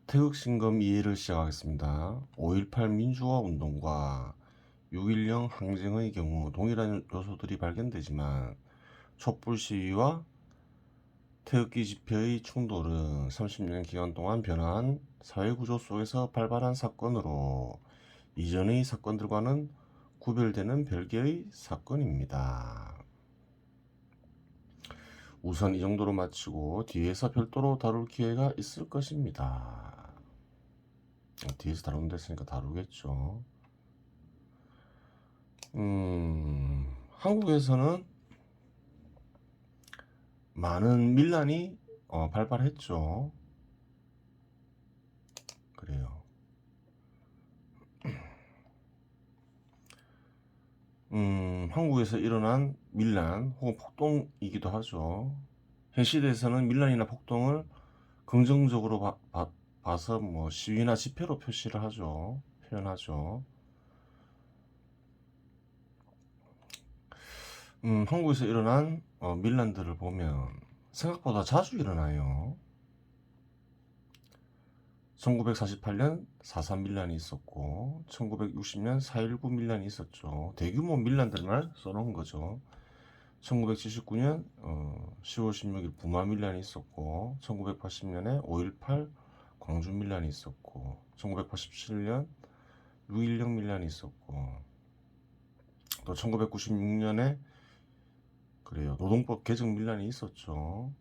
태극신검 이해를 시작하겠습니다. 5.18 민주화 운동과 6.10 항쟁의 경우 동일한 요소들이 발견되지만 촛불 시위와 태극기 집회의 충돌은 30년 기간 동안 변화한 사회구조 속에서 발발한 사건으로 이전의 사건들과는 구별되는 별개의 사건입니다. 우선 이 정도로 마치고 뒤에서 별도로 다룰 기회가 있을 것입니다. 뒤에서 다룬다 했으니까 다루겠죠. 한국에서는 많은 민란이 발발했죠. 그래요. 한국에서 일어난 민란 혹은 폭동이기도 하죠. 현 시대에서는 민란이나 폭동을 긍정적으로 봐서 뭐 시위나 집회로 표시를 하죠. 표현하죠. 한국에서 일어난 민란들을 보면 생각보다 자주 일어나요. 1948년 4.3 민란이 있었고 1960년 4.19 민란이 있었죠. 대규모 민란들만 써놓은 거죠. 1979년 10월 16일 부마 민란이 있었고 1980년에 5.18 광주 민란이 있었고 1987년 6.10 민란이 있었고 또 1996년에 그래요. 노동법 개정 민란이 있었죠.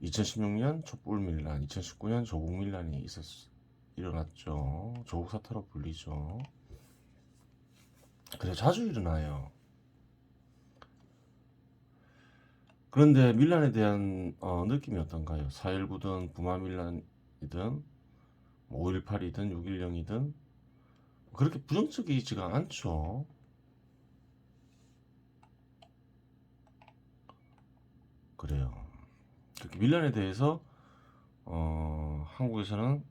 2016년 촛불 밀란, 2019년 조국 밀란이 일어났죠. 조국 사태로 불리죠. 그래 자주 일어나요. 그런데 밀란에 대한 느낌이 어떤가요? 4.19든 부마 밀란이든 5.18이든 6.10이든 그렇게 부정적이지가 않죠. 그래요. 그렇게 밀란에 대해서 한국에서는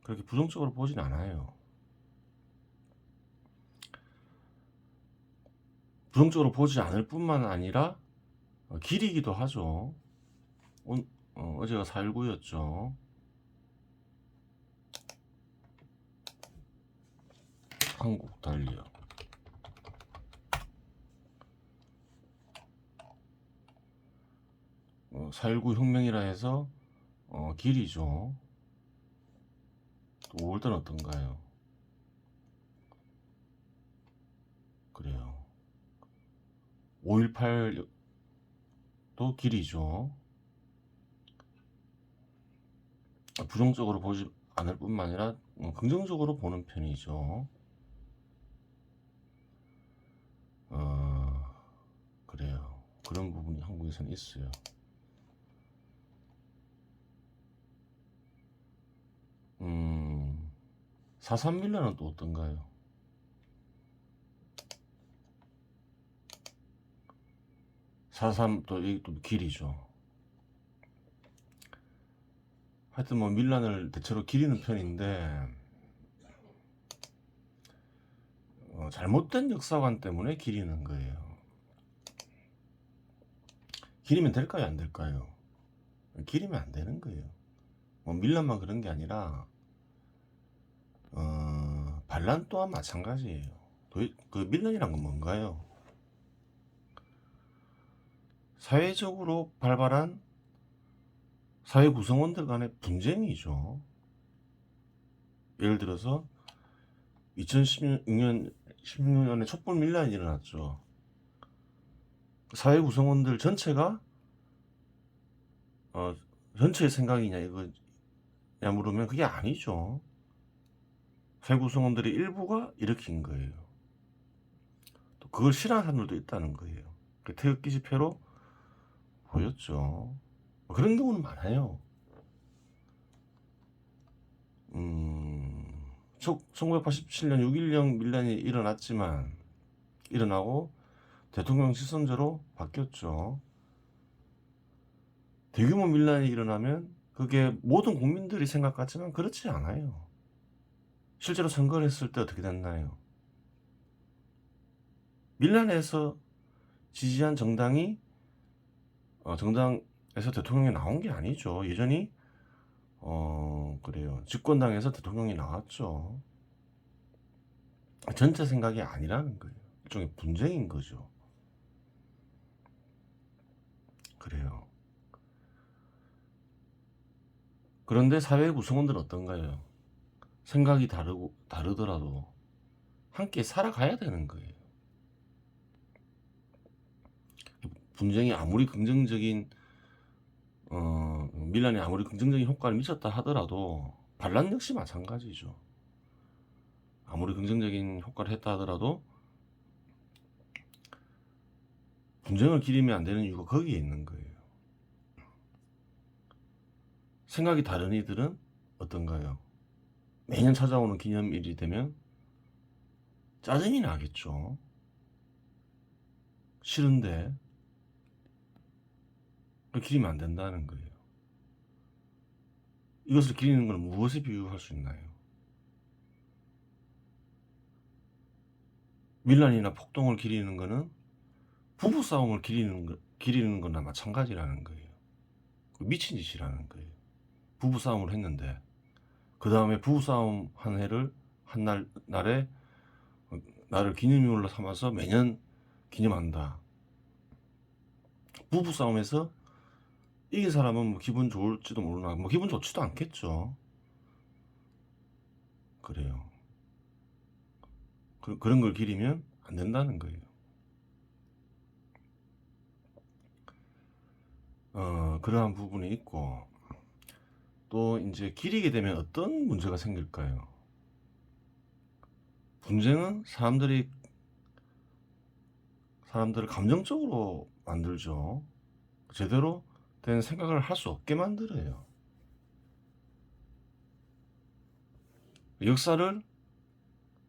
그렇게 부정적으로 보진 않아요. 부정적으로 보지 않을 뿐만 아니라 길이기도 하죠. 어제가 4.19였죠. 한국 달리요. 4.19 혁명이라 해서 길이죠. 5월달은 어떤가요? 그래요. 5.18도 길이죠. 부정적으로 보지 않을 뿐만 아니라 긍정적으로 보는 편이죠. 그래요. 그런 부분이 한국에서는 있어요. 4.3 밀란은 또 어떤가요? 4.3 또 이게 또 길이죠. 하여튼 뭐 밀란을 대체로 기리는 편인데 잘못된 역사관 때문에 기리는 거예요. 기리면 될까요? 안 될까요? 기리면 안 되는 거예요. 뭐 밀란만 그런 게 아니라 반란 또한 마찬가지예요. 그 밀란이란 건 뭔가요? 사회적으로 발발한 사회 구성원들 간의 분쟁이죠. 예를 들어서 2016년에 촛불 밀란이 일어났죠. 사회 구성원들 전체가 전체의 생각이냐 이거냐 물으면 그게 아니죠. 사회 구성원들의 일부가 일으킨 거예요. 또 그걸 싫어하는 사람들도 있다는 거예요. 그 태극기 집회로 보였죠. 그런 경우는 많아요. 1987년 6.10 밀란이 일어나고 대통령 시선제로 바뀌었죠. 대규모 밀란이 일어나면 그게 모든 국민들이 생각 같지만 그렇지 않아요. 실제로 선거를 했을 때 어떻게 됐나요? 밀란에서 지지한 정당이 정당에서 대통령이 나온 게 아니죠. 여전히 그래요. 집권당에서 대통령이 나왔죠. 전체 생각이 아니라는 거예요. 일종의 분쟁인 거죠. 그래요. 그런데 사회 구성원들은 어떤가요? 생각이 다르더라도 함께 살아가야 되는 거예요. 분쟁이 아무리 긍정적인 밀란이 아무리 긍정적인 효과를 미쳤다 하더라도 반란 역시 마찬가지죠. 아무리 긍정적인 효과를 했다 하더라도 분쟁을 기리면 안 되는 이유가 거기에 있는 거예요. 생각이 다른 이들은 어떤가요? 매년 찾아오는 기념일이 되면 짜증이 나겠죠. 싫은데 기리면 안 된다는 거예요. 이것을 기리는 건 무엇에 비유할 수 있나요? 밀란이나 폭동을 기리는 거는 부부싸움을 기리는 거나 마찬가지라는 거예요. 미친 짓이라는 거예요. 부부싸움을 했는데 그 다음에 부부싸움 한 해를 날에 나를 기념일로 삼아서 매년 기념한다. 부부싸움에서 이긴 사람은 뭐 기분 좋을지도 모르나 뭐 기분 좋지도 않겠죠. 그래요. 그런 걸 기리면 안 된다는 거예요. 그러한 부분이 있고 또 이제 기리게 되면 어떤 문제가 생길까요? 분쟁은 사람들을 감정적으로 만들죠. 제대로 된 생각을 할 수 없게 만들어요. 역사를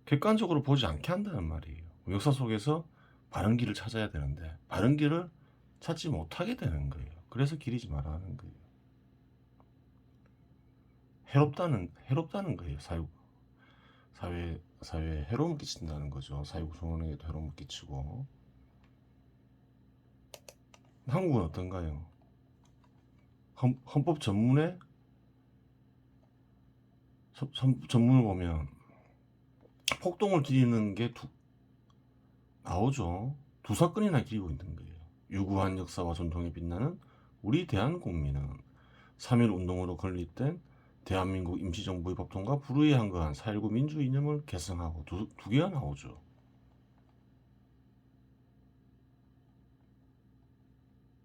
객관적으로 보지 않게 한다는 말이에요. 역사 속에서 바른 길을 찾아야 되는데 바른 길을 찾지 못하게 되는 거예요. 그래서 기리지 말라는 거예요. 해롭다는 거예요. 사회에 해로움을 끼친다는 거죠. 사회 구성원에게도 해로움을 끼치고. 한국은 어떤가요? 헌법 전문을 보면 폭동을 기리는 게 나오죠. 두 사건이나 기리고 있는 거예요. 유구한 역사와 전통에 빛나는 우리 대한국민은 3.1 운동으로 건립된 대한민국 임시정부의 법통과 불의한거한 4.19 민주 이념을 계승하고 두 개가 나오죠.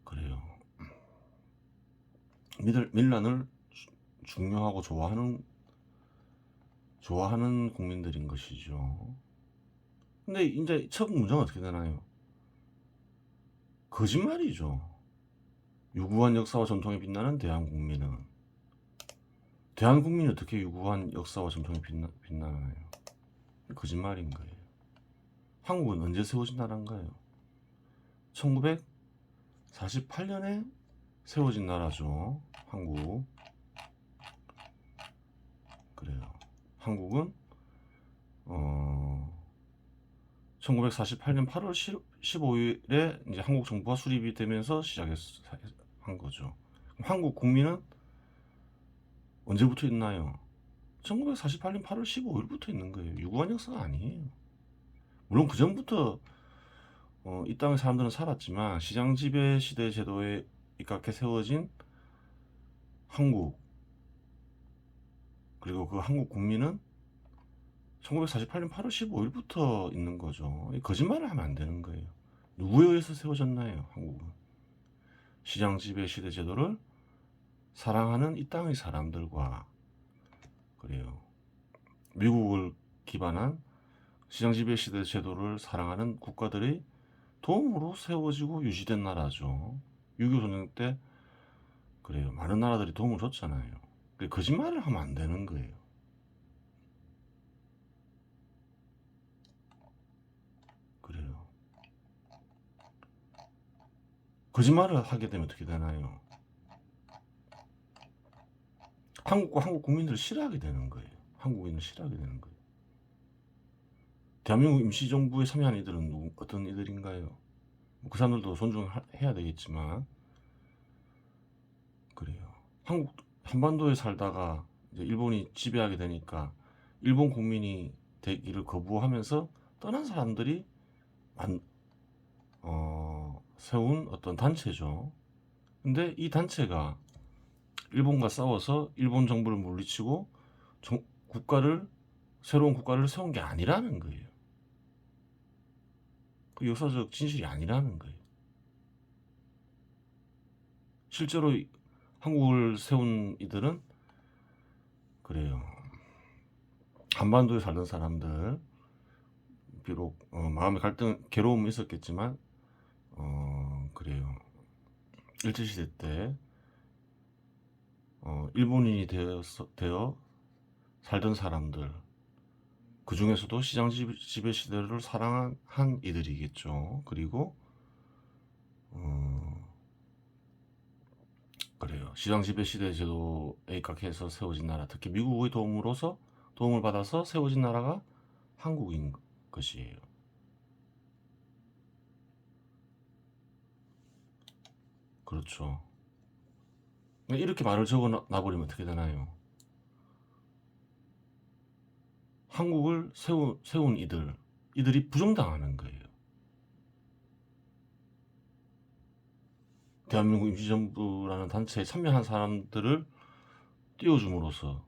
그래요. 밀란을 중요하고 좋아하는 국민들인 것이죠. 근데 이제 첫 문제는 어떻게 되나요? 거짓말이죠. 유구한 역사와 전통에 빛나는 대한국민이 어떻게 유구한 역사와 전통에 빛나나요? 거짓말인 거예요. 한국은 언제 세워진 나라인가요? 1948년에 세워진 나라죠. 한국. 그래요. 한국은 1948년 8월 15일에 이제 한국 정부가 수립이 되면서 한 거죠. 한국 국민은 언제부터 있나요? 1948년 8월 15일부터 있는 거예요. 유구한 역사가 아니에요. 물론 그 전부터 이 땅의 사람들은 살았지만 시장 지배 시대 제도에 입각해 세워진 한국, 그리고 그 한국 국민은 1948년 8월 15일부터 있는 거죠. 거짓말을 하면 안 되는 거예요. 누구에 의해서 세워졌나요? 한국은 시장 지배 시대 제도를 사랑하는 이 땅의 사람들과, 그래요, 미국을 기반한 시장 지배 시대 제도를 사랑하는 국가들의 도움으로 세워지고 유지된 나라죠. 6.25 전쟁 때 그래요, 많은 나라들이 도움을 줬잖아요. 거짓말을 하면 안 되는 거예요. 그래요. 거짓말을 하게 되면 어떻게 되나요? 한국과 한국 국민들을 싫어하게 되는 거예요. 한국인을 싫어하게 되는 거예요. 대한민국 임시정부에 참여한 이들은 어떤 이들인가요? 그 사람들도 존중해야 되겠지만, 그래요. 한반도에 살다가 이제 일본이 지배하게 되니까 일본 국민이 되기를 거부하면서 떠난 사람들이 세운 어떤 단체죠. 근데 이 단체가 일본과 싸워서 일본 정부를 물리치고 새로운 국가를 세운 게 아니라는 거예요. 그 역사적 진실이 아니라는 거예요. 실제로 한국을 세운 이들은 그래요. 한반도에 살던 사람들, 비록 마음의 괴로움이 있었겠지만 그래요. 일제시대 때 일본인이 되어 살던 사람들, 그 중에서도 시장 지배 시대를 사랑한 이들이겠죠. 그리고 그래요. 시장 지배 시대 제도에 입각해서 세워진 나라, 특히 미국의 도움을 받아서 세워진 나라가 한국인 것이에요. 그렇죠. 이렇게 말을 적어 놔버리면 어떻게 되나요? 한국을 세운 이들이 부정당하는 거예요. 대한민국 임시정부라는 단체에 참여한 사람들을 띄워줌으로써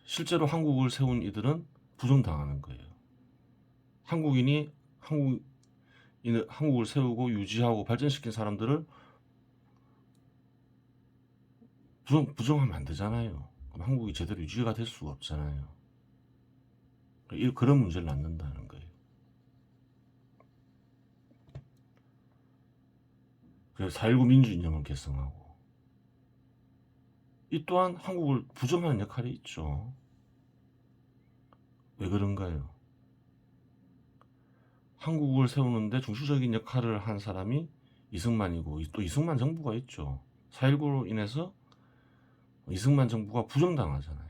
실제로 한국을 세운 이들은 부정당하는 거예요. 한국을 세우고 유지하고 발전시킨 사람들을 부정하면 안 되잖아요. 그럼 한국이 제대로 유지가 될 수가 없잖아요. 그런 문제를 낳는다는 거예요. 그래서 4.19 민주이념을 결성하고, 이 또한 한국을 부정하는 역할이 있죠. 왜 그런가요? 한국을 세우는데 중추적인 역할을 한 사람이 이승만이고, 또 이승만 정부가 있죠. 4.19로 인해서 이승만 정부가 부정당하잖아요.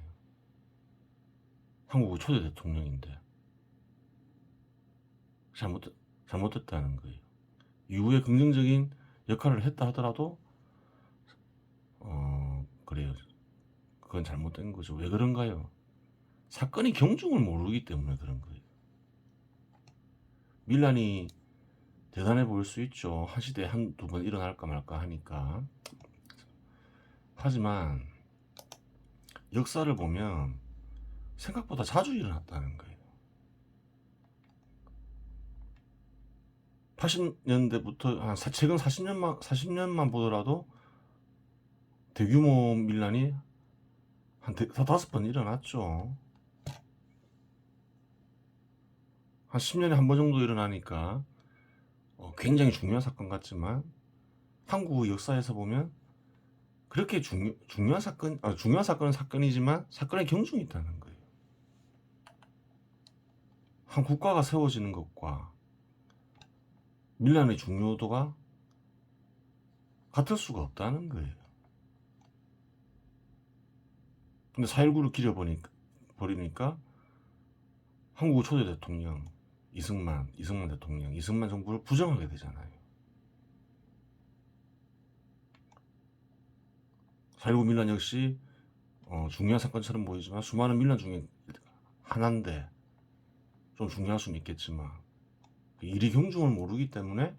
한국의 초대 대통령인데 잘못됐다는 거예요. 이후에 긍정적인 역할을 했다 하더라도 그래요. 그건 잘못된 거죠. 왜 그런가요? 사건이 경중을 모르기 때문에 그런 거예요. 밀란이 대단해 보일 수 있죠. 한 시대에 한두 번 일어날까 말까 하니까. 하지만 역사를 보면 생각보다 자주 일어났다는 거예요. 80년대부터 최근 40년만 보더라도 대규모 밀란이 한 5번 일어났죠. 한 10년에 한 번 정도 일어나니까 굉장히 중요한 사건 같지만 한국의 역사에서 보면 그렇게 중요한 사건은 사건이지만 사건의 경중이 있다는 거예요. 한 국가가 세워지는 것과 밀란의 중요도가 같을 수가 없다는 거예요. 근데 4.19를 버리니까 한국의 초대 대통령 이승만 대통령, 이승만 정부를 부정하게 되잖아요. 4.19 밀란 역시 중요한 사건처럼 보이지만 수많은 밀란 중에 하나인데 좀 중요할 수는 있겠지만 일이 경중을 모르기 때문에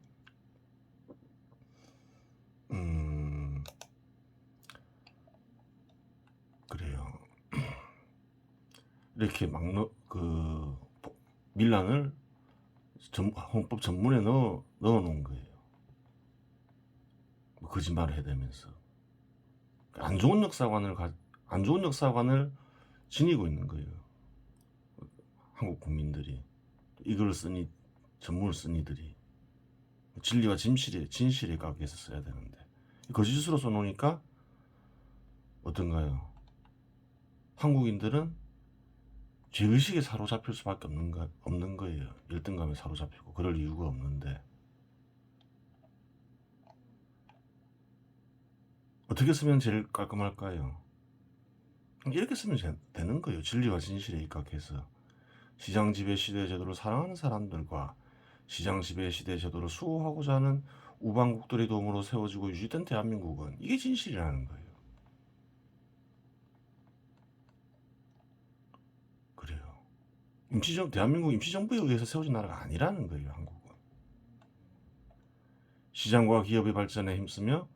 그래요. 이렇게 밀란을 헌법 전문에 넣어놓은 거예요. 거짓말을 해대면서 안 좋은 역사관을 지니고 있는 거예요. 한국 국민들이 이걸 전문을 쓴 이들이 진리와 진실에 가게해서 써야 되는데 거짓으로 써놓으니까 어떤가요? 한국인들은 죄의식에 사로잡힐 수밖에 없는 거예요. 열등감에 사로잡히고 그럴 이유가 없는데 어떻게 쓰면 제일 깔끔할까요? 이렇게 쓰면 되는 거예요. 진리와 진실에 입각해서 시장 지배 시대 제도를 사랑하는 사람들과 시장 지배 시대 제도를 수호하고자 하는 우방국들의 도움으로 세워지고 유지된 대한민국은 이게 진실이라는 거예요. 대한민국 임시정부에 의해서 세워진 나라가 아니라는 거예요. 한국은 시장과 기업의 발전에 힘쓰며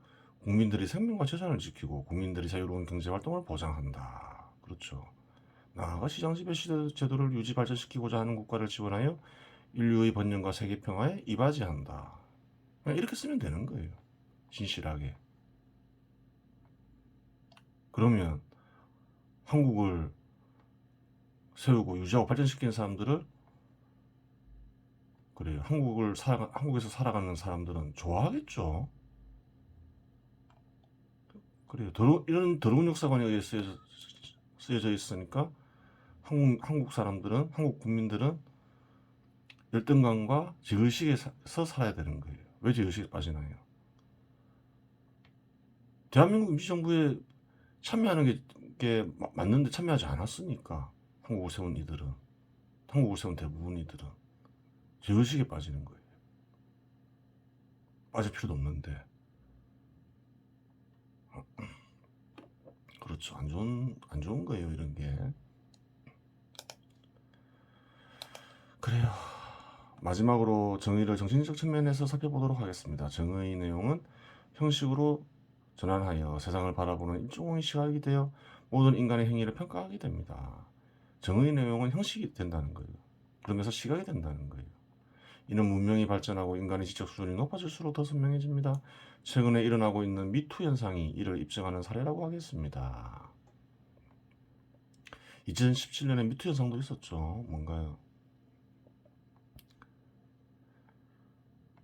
국민들의 생명과 재산을 지키고 국민들의 자유로운 경제활동을 보장한다. 그렇죠. 나아가 시장 지배 제도를 유지 발전시키고자 하는 국가를 지원하여 인류의 번영과 세계 평화에 이바지한다. 그냥 이렇게 쓰면 되는 거예요. 진실하게. 그러면 한국을 세우고 유지하고 발전시키는 사람들을, 그래요, 한국에서 살아가는 사람들은 좋아하겠죠. 그래요. 이런 더러운 역사관에 의해 쓰여져 있으니까 한국 사람들은, 한국 국민들은 열등감과 제의식에서 살아야 되는 거예요. 왜 제의식에 빠지나요? 대한민국 임시정부에 참여하는 게 맞는데 참여하지 않았으니까. 한국을 세운 대부분 이들은 제의식에 빠지는 거예요. 빠질 필요도 없는데. 그렇죠. 안 좋은 거예요, 이런 게. 그래요. 마지막으로 정의를 정신적 측면에서 살펴보도록 하겠습니다. 정의의 내용은 형식으로 전환하여 세상을 바라보는 일종의 시각이 되어 모든 인간의 행위를 평가하게 됩니다. 정의의 내용은 형식이 된다는 거예요. 그러면서 시각이 된다는 거예요. 이는 문명이 발전하고 인간의 지적 수준이 높아질수록 더 선명해집니다. 최근에 일어나고 있는 미투 현상이 이를 입증하는 사례라고 하겠습니다. 2017년에 미투 현상도 있었죠. 뭔가요?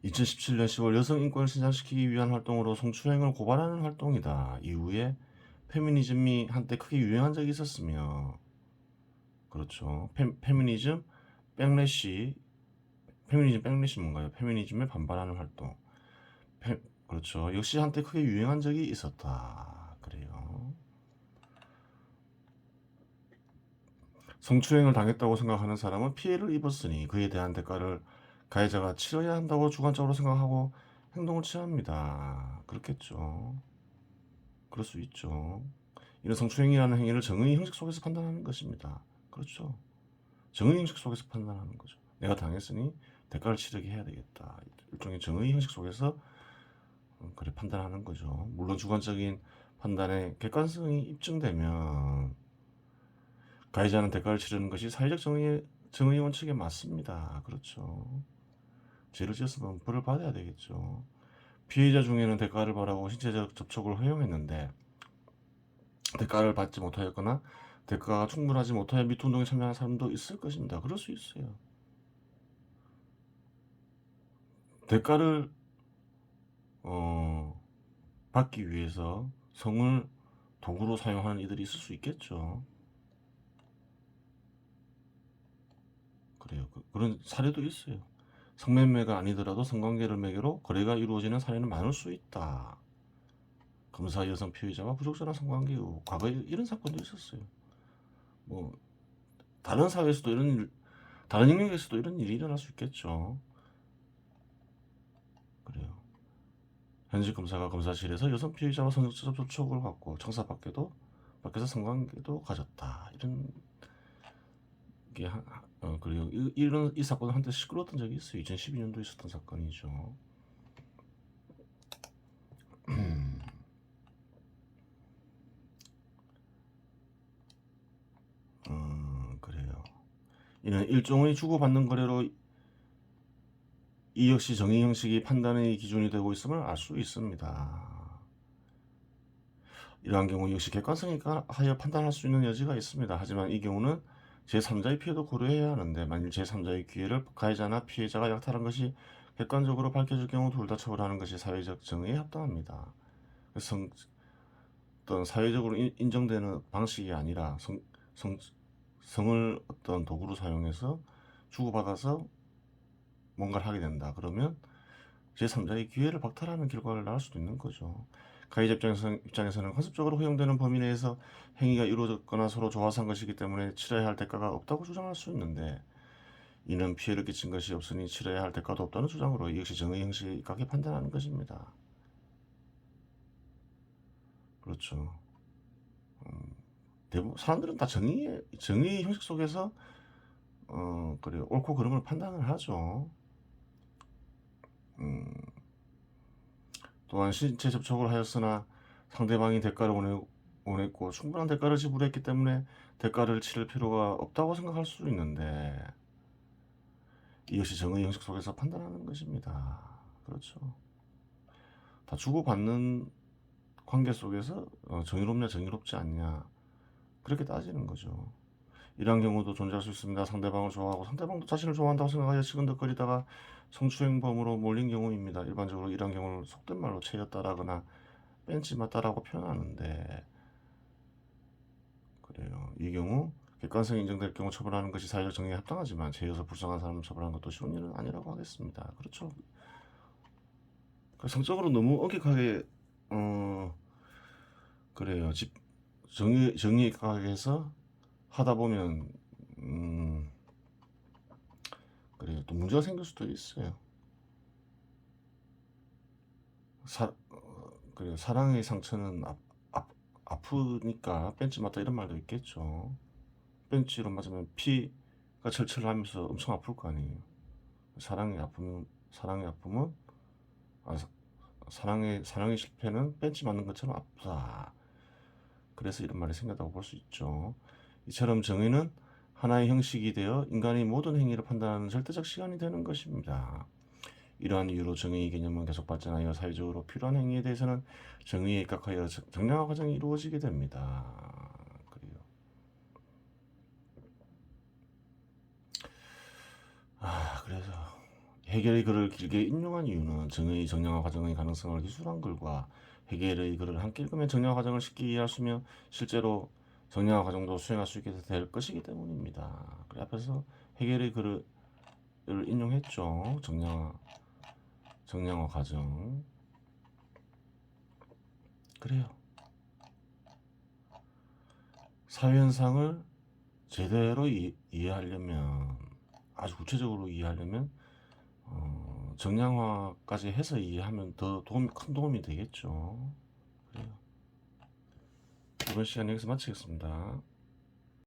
2017년 10월 여성 인권을 신장시키기 위한 활동으로 성추행을 고발하는 활동이다. 이후에 페미니즘이 한때 크게 유행한 적이 있었으며, 그렇죠. 페미니즘 백래시 뭔가요? 페미니즘에 반발하는 활동. 그렇죠. 역시 한때 크게 유행한 적이 있었다. 그래요. 성추행을 당했다고 생각하는 사람은 피해를 입었으니 그에 대한 대가를 가해자가 치러야 한다고 주관적으로 생각하고 행동을 취합니다. 그렇겠죠. 그럴 수 있죠. 이런 성추행이라는 행위를 정의 형식 속에서 판단하는 것입니다. 그렇죠. 정의 형식 속에서 판단하는 거죠. 내가 당했으니 대가를 치르게 해야 되겠다. 일종의 정의 형식 속에서 그래 판단하는 거죠. 물론 주관적인 판단에 객관성이 입증되면 가해자는 대가를 치르는 것이 사회적 정의 원칙에 맞습니다. 그렇죠. 죄를 지었으면 벌을 받아야 되겠죠. 피해자 중에는 대가를 바라고 신체적 접촉을 허용했는데 대가를 받지 못하였거나 대가가 충분하지 못하여 미투 운동에 참여하는 사람도 있을 것입니다. 그럴 수 있어요. 대가를 받기 위해서 성을 도구로 사용하는 이들이 있을 수 있겠죠. 그래요. 그런 사례도 있어요. 성매매가 아니더라도 성관계를 매개로 거래가 이루어지는 사례는 많을 수 있다. 검사 여성 피해자와 부적절한 성관계 의혹. 과거에 이런 사건도 있었어요. 뭐 다른 사회에서도 다른 영역에서도 이런 일이 일어날 수 있겠죠. 그래요. 현직 검사가 검사실에서 여성 피해자와 성적적 접촉을 갖고 청사 밖에서 성관계도 가졌다. 이런 게 그리고 이 사건은 한때 시끄러웠던 적이 있어요. 2012년도에 있었던 사건이죠. 그래요. 이는 일종의 주고받는 거래로 이 역시 정의 형식이 판단의 기준이 되고 있음을 알 수 있습니다. 이러한 경우 역시 객관성에 하여 판단할 수 있는 여지가 있습니다. 하지만 이 경우는 제3자의 피해도 고려해야 하는데 만일 제3자의 기회를 가해자나 피해자가 약탈한 것이 객관적으로 밝혀질 경우 둘 다 처벌하는 것이 사회적 정의에 합당합니다. 어떤 사회적으로 인정되는 방식이 아니라 성을 어떤 도구로 사용해서 주고받아서 뭔가를 하게 된다. 그러면 제3자의 기회를 박탈하는 결과를 낳을 수도 있는 거죠. 가해자 입장에서는 헌습적으로 허용되는 범위 내에서 행위가 이루어졌거나 서로 좋아서 한 것이기 때문에 치러야 할 대가가 없다고 주장할 수 있는데 이는 피해를 끼친 것이 없으니 치러야 할 대가도 없다는 주장으로 이 역시 정의 형식에 입각해 판단하는 것입니다. 그렇죠. 대부분 사람들은 다 정의의 형식 속에서 그래요. 옳고 그름을 판단을 하죠. 음, 또한 신체 접촉을 하였으나 상대방이 대가를 원했고 충분한 대가를 지불했기 때문에 대가를 치를 필요가 없다고 생각할 수 있는데 이것이 정의 형식 속에서 판단하는 것입니다. 그렇죠. 다 주고받는 관계 속에서 정의롭냐 정의롭지 않냐 그렇게 따지는 거죠. 이러한 경우도 존재할 수 있습니다. 상대방을 좋아하고 상대방도 자신을 좋아한다고 생각하여 시근덕거리다가 성추행범으로 몰린 경우입니다. 일반적으로 이러한 경우를 속된 말로 채였다라거나 뺀지 맞다라고 표현하는데 그래요. 이 경우 객관성이 인정될 경우 처벌하는 것이 사회적 정의에 합당하지만 죄여서 불쌍한 사람을 처벌하는 것도 쉬운 일은 아니라고 하겠습니다. 그렇죠. 성적으로 너무 엄격하게 그래요. 정의하게 해서 하다 보면 그래요. 또 문제가 생길 수도 있어요. 그래요. 사랑의 상처는 아프니까 벤치 맞다 이런 말도 있겠죠. 벤치로 맞으면 피가 철철 나면서 엄청 아플 거 아니에요. 사랑의 아픔은 사랑의 실패는 벤치 맞는 것처럼 아프다. 그래서 이런 말이 생겼다고 볼 수 있죠. 이처럼 정의는 하나의 형식이 되어 인간의 모든 행위를 판단하는 절대적 시간이 되는 것입니다. 이러한 이유로 정의의 개념은 계속 발전하여 사회적으로 필요한 행위에 대해서는 정의에 입각하여 정량화 과정이 이루어지게 됩니다. 그래요. 그래서 헤겔의 글을 길게 인용한 이유는 정의의 정량화 과정의 가능성을 기술한 글과 헤겔의 글을 함께 읽으면 정량화 과정을 쉽게 이해할 수 있으며 실제로 정량화 과정도 수행할 수 있게 될 것이기 때문입니다. 그래 앞에서 헤겔의 글을 인용했죠. 정량화 과정. 그래요. 사회현상을 제대로 이해하려면 아주 구체적으로 이해하려면 정량화까지 해서 이해하면 더 큰 도움이 되겠죠. 그래요. 이번 시간 여기서 마치겠습니다.